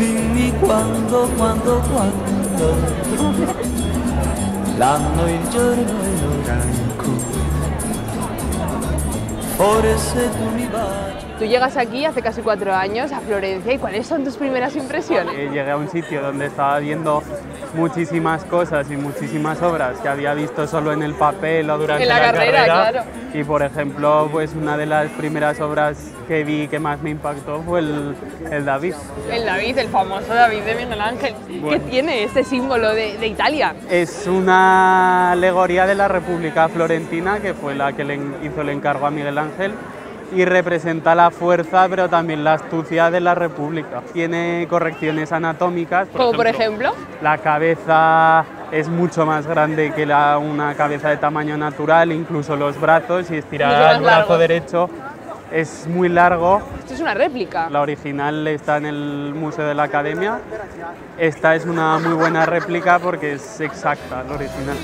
Dimmi quando l'anno, il giorno e l'ora in cui forse tu mi baci. Tú llegas aquí hace casi 4 años a Florencia, ¿y cuáles son tus primeras impresiones? Llegué a un sitio donde estaba viendo muchísimas cosas y muchísimas obras que había visto solo en el papel o durante En la carrera, claro. Y por ejemplo, pues una de las primeras obras que vi que más me impactó fue el David. El David, el famoso David de Miguel Ángel. Bueno. ¿Qué tiene este símbolo de Italia? Es una alegoría de la República Florentina, que fue la que le hizo el encargo a Miguel Ángel, y representa la fuerza pero también la astucia de la República. Tiene correcciones anatómicas. Como por ejemplo. La cabeza es mucho más grande que una cabeza de tamaño natural, incluso los brazos, y estirar el brazo derecho es muy largo. Esto es una réplica. La original está en el Museo de la Academia. Esta es una muy buena réplica porque es exacta, la original.